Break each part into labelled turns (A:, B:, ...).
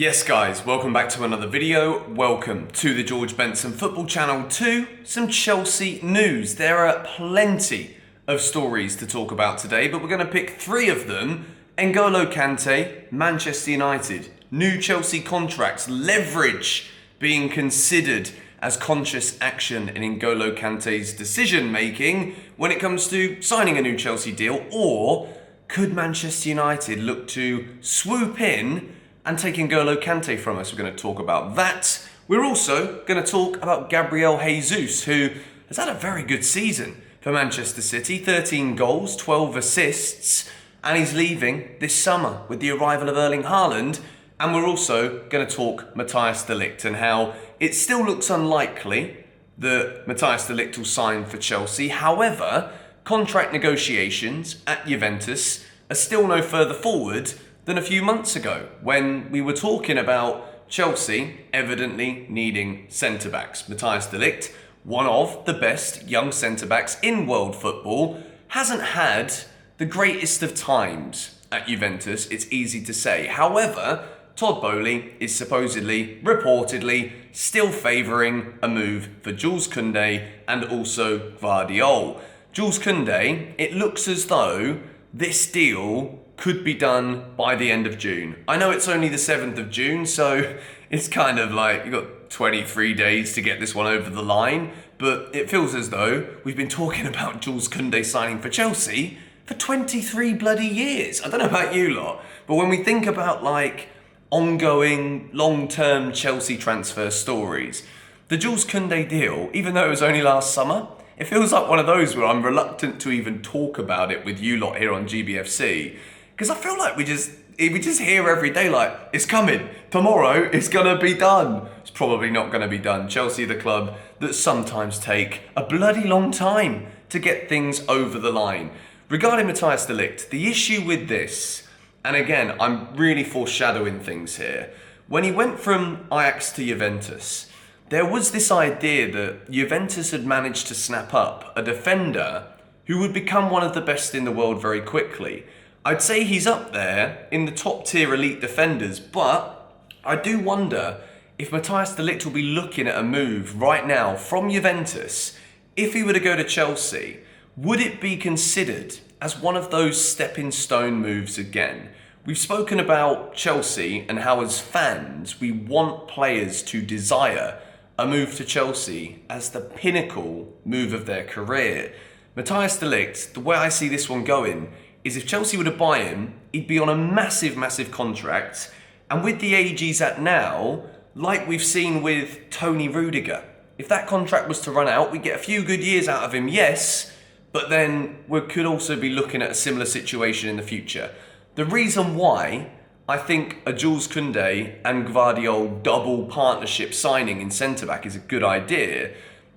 A: Yes guys, welcome back to another video. Welcome to the George Benson Football Channel to some Chelsea news. There are plenty of stories to talk about today, but we're going to pick three of them. N'Golo Kante, Manchester United, new Chelsea contracts, leverage being considered as conscious action in N'Golo Kante's decision making when it comes to signing a new Chelsea deal, or could Manchester United look to swoop in and take N'Golo Kante from us? We're going to talk about that. We're also going to talk about Gabriel Jesus, who has had a very good season for Manchester City. 13 goals, 12 assists, and he's leaving this summer with the arrival of Erling Haaland. And we're also going to talk Mattijs De Ligt and how it still looks unlikely that Mattijs De Ligt will sign for Chelsea. However, contract negotiations at Juventus are still no further forward than a few months ago when we were talking about Chelsea evidently needing centre-backs. Mattijs De Ligt, one of the best young centre-backs in world football, hasn't had the greatest of times at Juventus, it's easy to say. However, Todd Boehly is supposedly, reportedly, still favouring a move for Jules Koundé and also Gvardiol. Jules Koundé, it looks as though this deal could be done by the end of June. I know it's only the 7th of June, so it's kind of like you've got 23 days to get this one over the line, but it feels as though we've been talking about Jules Koundé signing for Chelsea for 23 bloody years. I don't know about you lot, but when we think about like ongoing long-term Chelsea transfer stories, the Jules Koundé deal, even though it was only last summer, it feels like one of those where I'm reluctant to even talk about it with you lot here on GBFC. Because I feel like we just hear every day like, it's coming, tomorrow it's gonna be done. It's probably not gonna be done. Chelsea, the club that sometimes take a bloody long time to get things over the line. Regarding Mattijs De Ligt, the issue with this, and again, I'm really foreshadowing things here. When he went from Ajax to Juventus, there was this idea that Juventus had managed to snap up a defender who would become one of the best in the world very quickly. I'd say he's up there in the top tier elite defenders, but I do wonder if Mattijs De Ligt will be looking at a move right now from Juventus. If he were to go to Chelsea, would it be considered as one of those stepping stone moves again? We've spoken about Chelsea and how as fans we want players to desire a move to Chelsea as the pinnacle move of their career. Mattijs De Ligt, the way I see this one going, is if Chelsea were to buy him, he'd be on a massive, massive contract. And with the age he's at now, like we've seen with Tony Rudiger, if that contract was to run out, we'd get a few good years out of him, yes, but then we could also be looking at a similar situation in the future. The reason why I think a Jules Koundé and Gvardiol double partnership signing in centre-back is a good idea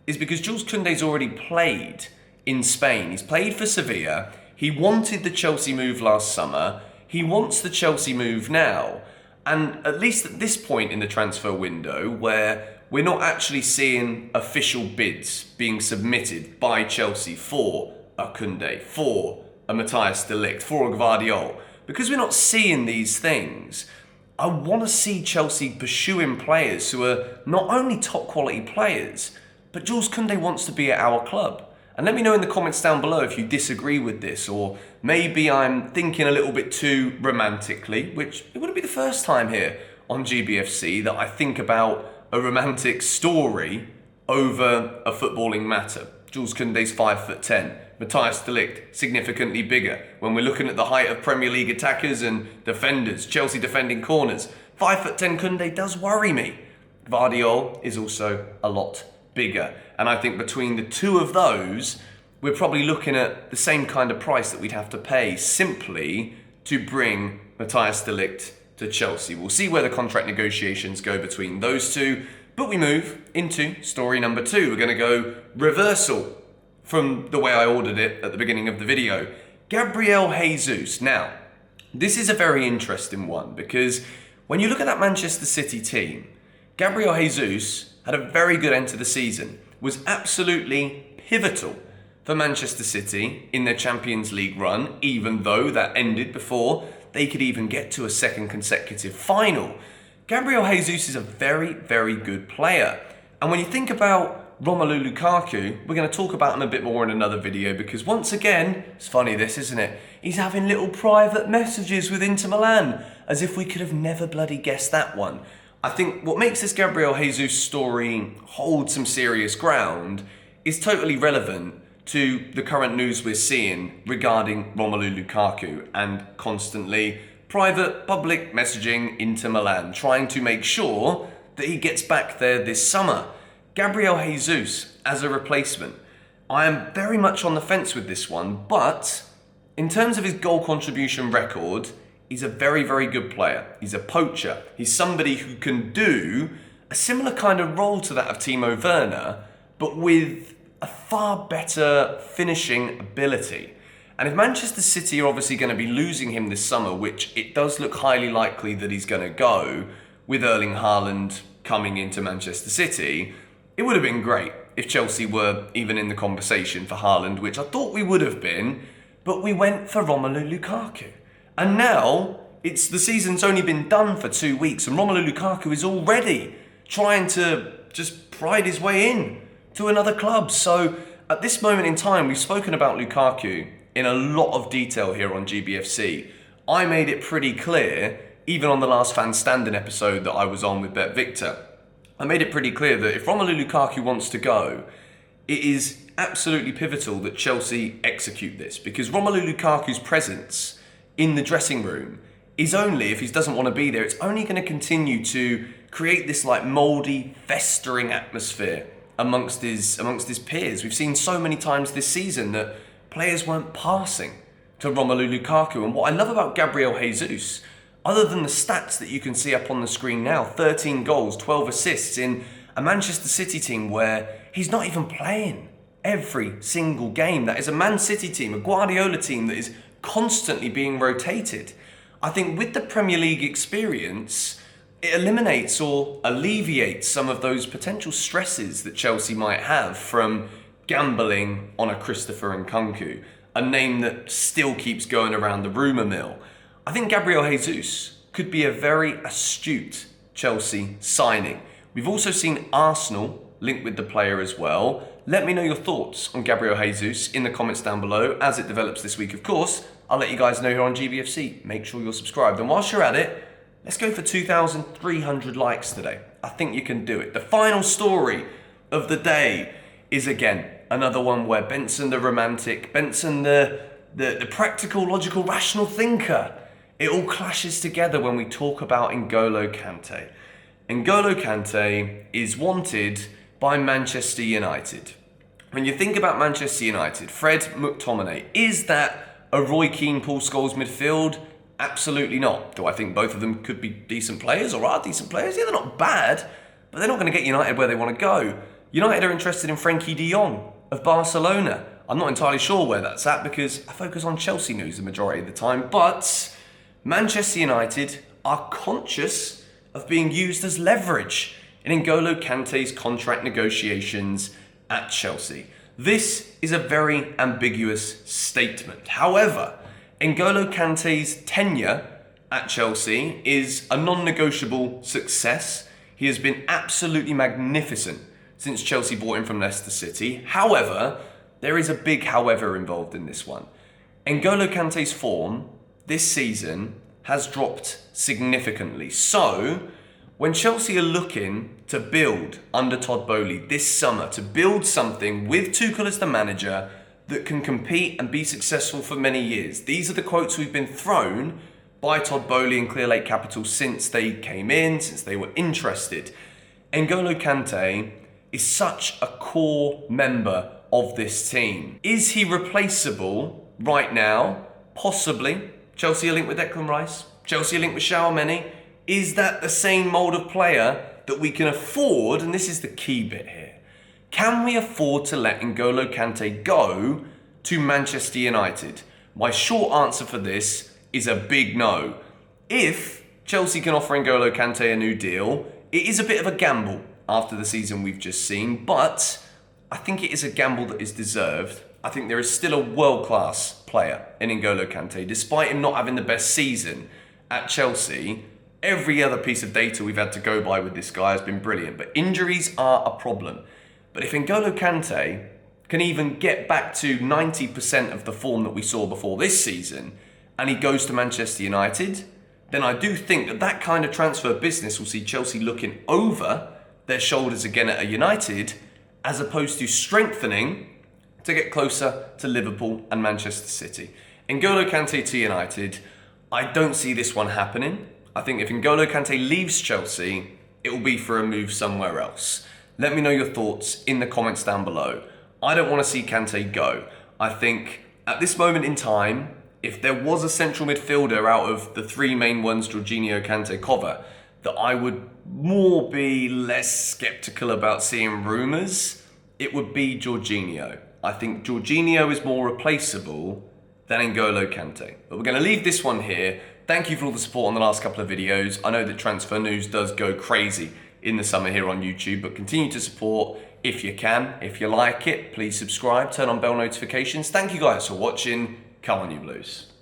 A: is because Jules Koundé's already played in Spain. He's played for Sevilla. He wanted the Chelsea move last summer. He wants the Chelsea move now. And at least at this point in the transfer window, where we're not actually seeing official bids being submitted by Chelsea for a Koundé, for a Mattijs De Ligt, for a Gvardiol, because we're not seeing these things, I want to see Chelsea pursuing players who are not only top quality players, but Jules Koundé wants to be at our club. And let me know in the comments down below if you disagree with this, or maybe I'm thinking a little bit too romantically, which it wouldn't be the first time here on GBFC that I think about a romantic story over a footballing matter. Jules Koundé's 5'10", Mattijs De Ligt significantly bigger. When we're looking at the height of Premier League attackers and defenders, Chelsea defending corners, 5'10" Koundé does worry me. Gvardiol is also a lot bigger. And I think between the two of those, we're probably looking at the same kind of price that we'd have to pay simply to bring Mattijs De Ligt to Chelsea. We'll see where the contract negotiations go between those two, but we move into story number two. We're going to go reversal from the way I ordered it at the beginning of the video. Gabriel Jesus. Now, this is a very interesting one because when you look at that Manchester City team, Gabriel Jesus had a very good end to the season, was absolutely pivotal for Manchester City in their Champions League run, even though that ended before they could even get to a second consecutive final. Gabriel Jesus is a very, very good player. And when you think about Romelu Lukaku, we're going to talk about him a bit more in another video because once again, it's funny this, isn't it? He's having little private messages with Inter Milan, as if we could have never bloody guessed that one. I think what makes this Gabriel Jesus story hold some serious ground is totally relevant to the current news we're seeing regarding Romelu Lukaku and constantly private public messaging Inter Milan, trying to make sure that he gets back there this summer. Gabriel Jesus as a replacement. I am very much on the fence with this one, but in terms of his goal contribution record, he's a very, very good player. He's a poacher. He's somebody who can do a similar kind of role to that of Timo Werner, but with a far better finishing ability. And if Manchester City are obviously going to be losing him this summer, which it does look highly likely that he's going to go, with Erling Haaland coming into Manchester City, it would have been great if Chelsea were even in the conversation for Haaland, which I thought we would have been, but we went for Romelu Lukaku. And now, the season's only been done for 2 weeks, and Romelu Lukaku is already trying to just pride his way in to another club. So at this moment in time, we've spoken about Lukaku in a lot of detail here on GBFC. I made it pretty clear, even on the last fan standing episode that I was on with Bet Victor, I made it pretty clear that if Romelu Lukaku wants to go, it is absolutely pivotal that Chelsea execute this, because Romelu Lukaku's presence in the dressing room is only, if he doesn't want to be there, it's only going to continue to create this like mouldy, festering atmosphere amongst his peers. We've seen so many times this season that players weren't passing to Romelu Lukaku. And what I love about Gabriel Jesus, other than the stats that you can see up on the screen now, 13 goals, 12 assists in a Manchester City team where he's not even playing every single game. That is a Man City team, a Guardiola team that is constantly being rotated. I think with the Premier League experience, it eliminates or alleviates some of those potential stresses that Chelsea might have from gambling on a Christopher Nkunku, a name that still keeps going around the rumour mill. I think Gabriel Jesus could be a very astute Chelsea signing. We've also seen Arsenal linked with the player as well. Let me know your thoughts on Gabriel Jesus in the comments down below as it develops this week. Of course, I'll let you guys know here on GBFC. Make sure you're subscribed. And whilst you're at it, let's go for 2,300 likes today. I think you can do it. The final story of the day is, again, another one where Benson the romantic, Benson the practical, logical, rational thinker, it all clashes together when we talk about N'Golo Kante. N'Golo Kante is wanted by Manchester United. When you think about Manchester United, Fred McTominay, is that a Roy Keane, Paul Scholes midfield? Absolutely not. Do I think both of them could be decent players or are decent players? Yeah, they're not bad, but they're not going to get United where they want to go. United are interested in Frenkie de Jong of Barcelona. I'm not entirely sure where that's at because I focus on Chelsea news the majority of the time, but Manchester United are conscious of being used as leverage in N'Golo Kante's contract negotiations at Chelsea. This is a very ambiguous statement. However, N'Golo Kante's tenure at Chelsea is a non-negotiable success. He has been absolutely magnificent since Chelsea bought him from Leicester City. However, there is a big however involved in this one. N'Golo Kante's form this season has dropped significantly. So, when Chelsea are looking to build under Todd Boehly this summer, to build something with Tuchel as the manager that can compete and be successful for many years, these are the quotes we've been thrown by Todd Boehly and Clear Lake Capital since they came in, since they were interested. N'Golo Kante is such a core member of this team. Is he replaceable right now? Possibly. Chelsea are linked with Declan Rice. Chelsea are linked with Tchouaméni. Is that the same mould of player that we can afford? And this is the key bit here. Can we afford to let N'Golo Kante go to Manchester United? My short answer for this is a big no. If Chelsea can offer N'Golo Kante a new deal, it is a bit of a gamble after the season we've just seen, but I think it is a gamble that is deserved. I think there is still a world-class player in N'Golo Kante. Despite him not having the best season at Chelsea, Every other piece of data we've had to go by with this guy has been brilliant, but injuries are a problem. But if N'Golo Kante can even get back to 90% of the form that we saw before this season, and he goes to Manchester United, then I do think that that kind of transfer business will see Chelsea looking over their shoulders again at a United, as opposed to strengthening to get closer to Liverpool and Manchester City. N'Golo Kante to United, I don't see this one happening. I think if N'Golo Kante leaves Chelsea, it will be for a move somewhere else. Let me know your thoughts in the comments down below. I don't want to see Kante go. I think at this moment in time, if there was a central midfielder out of the three main ones Jorginho, Kante, Cover, that I would more be less skeptical about seeing rumours, it would be Jorginho. I think Jorginho is more replaceable than N'Golo Kante. But we're going to leave this one here. Thank you for all the support on the last couple of videos. I know that Transfer News does go crazy in the summer here on YouTube, but continue to support if you can. If you like it, please subscribe, turn on bell notifications. Thank you guys for watching. Come on, you Blues.